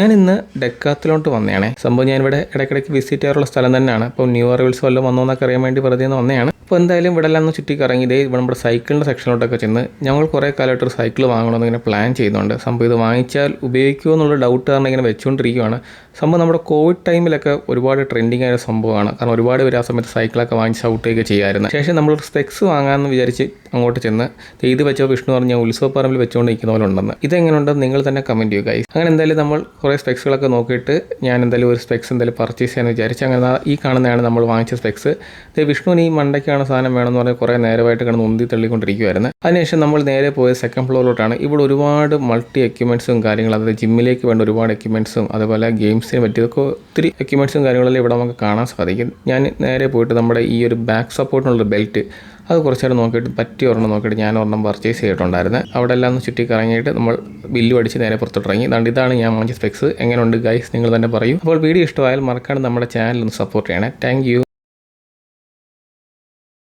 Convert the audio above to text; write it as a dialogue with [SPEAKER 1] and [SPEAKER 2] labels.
[SPEAKER 1] ഞാൻ ഇന്ന് ഡെക്കാത്തിലോട്ട് വന്നതാണേ. സംഭവം ഞാനിവിടെ ഇടയ്ക്കിടയ്ക്ക് വിസിറ്റ് ചെയ്യാറുള്ള സ്ഥലം തന്നെയാണ്. അപ്പോൾ ന്യൂ അറൈവൽസ് വല്ലതും വന്നോ എന്നൊക്കെ അറിയാൻ വേണ്ടി വെറുതെ വന്നതാണ്. അപ്പോൾ എന്തായാലും ഇവിടെ എല്ലാം ഒന്ന് ചുറ്റി കറങ്ങി ഇതേ ഇവിടെ നമ്മുടെ സൈക്കിളിൻ്റെ സെക്ഷനിലോട്ടൊക്കെ ചെന്ന് ഞങ്ങൾ കുറേ കാലമായിട്ടൊരു സൈക്കിൾ വാങ്ങണമെന്ന് ഇങ്ങനെ പ്ലാൻ ചെയ്യുന്നുണ്ട്. സംഭവം ഇത് വാങ്ങിച്ചാൽ ഉപയോഗിക്കുമോ എന്നുള്ള ഡൗട്ട് കാരണം ഇങ്ങനെ വെച്ചുകൊണ്ടിരിക്കുകയാണ്. സംഭവം നമ്മുടെ കോവിഡ് ടൈമിലൊക്കെ ഒരുപാട് ട്രെൻഡിങ് ആയ സംഭവമാണ്. കാരണം ഒരുപാട് പേര് ആ സമയത്ത് സൈക്കിളൊക്കെ വാങ്ങിച്ച് ഔട്ടൊക്കെ ചെയ്യാമായിരുന്നു. ശേഷം നമ്മളൊരു സ്പെക്സ് വാങ്ങാമെന്ന് വിചാരിച്ച് അങ്ങോട്ട് ചെന്ന് ഇത് വെച്ചോ വിഷ്ണു പറഞ്ഞ ഉത്സവപ്പറമ്പിൽ വെച്ചുകൊണ്ടിരിക്കുന്ന പോലെ ഉണ്ടെന്ന്. ഇതെങ്ങനെയുണ്ടെന്ന് നിങ്ങൾ തന്നെ കമൻറ്റ് ചെയ്യുക ഗൈസ്. അങ്ങനെ എന്തായാലും നമ്മൾ കുറേ സ്പെക്സുകളൊക്കെ നോക്കിയിട്ട് ഞാൻ എന്തായാലും ഒരു സ്പെക്സ് എന്തായാലും പർച്ചേസ് ചെയ്യാമെന്ന് വിചാരിച്ച് അങ്ങനെ ഈ കാണുന്നതാണ് നമ്മൾ വാങ്ങിച്ച സ്പെക്സ്. വിഷ്ണുവിന് ഈ മണ്ടയ്ക്കാണ് സാധനം വേണമെന്ന് പറഞ്ഞാൽ കുറേ നേരമായിട്ട് കിടന്ന് ഉന്തി തള്ളിക്കൊണ്ടിരിക്കുമായിരുന്നു. അതിനുശേഷം നമ്മൾ നേരെ പോയത് സെക്കൻഡ് ഫ്ലോറിലോട്ടാണ്. ഇവിടെ ഒരുപാട് മൾട്ടി എക്യുപ്മെൻറ്റ്സും കാര്യങ്ങളും, അതായത് ജിമ്മിലേക്ക് വേണ്ട ഒരുപാട് എക്യുപ്മെൻറ്റ്സും അതുപോലെ ഗെയിംസിന് പറ്റിയതൊക്കെ ഒത്തിരി എക്യുപ്മെൻറ്റ്സും കാര്യങ്ങളെല്ലാം ഇവിടെ നമുക്ക് കാണാൻ സാധിക്കും. ഞാൻ നേരെ പോയിട്ട് നമ്മുടെ ഈ ഒരു ബാക്ക് സപ്പോർട്ടിനുള്ളൊരു ബെൽറ്റ് അത് കുറച്ചേരം നോക്കിയിട്ട് പറ്റിയ ഒരെണ്ണം നോക്കിയിട്ട് ഞാൻ ഒരെണ്ണം പർച്ചേസ് ചെയ്തിട്ടുണ്ടായിരുന്നു. അവിടെ എല്ലാം ഒന്ന് ചുറ്റി കറങ്ങിയിട്ട് നമ്മൾ ബില്ല് അടിച്ച് നേരെ പുറത്തോട്ടിറങ്ങി. ഇതാണ് ഞാൻ വാങ്ങിച്ച സ്പെക്സ്. എങ്ങനെയുണ്ട് ഗൈസ് നിങ്ങൾ തന്നെ പറയൂ. അപ്പോൾ വീഡിയോ ഇഷ്ടമായാൽ മറക്കാണ്ട് നമ്മുടെ ചാനൽ ഒന്ന് സപ്പോർട്ട് ചെയ്യണേ. Thank you.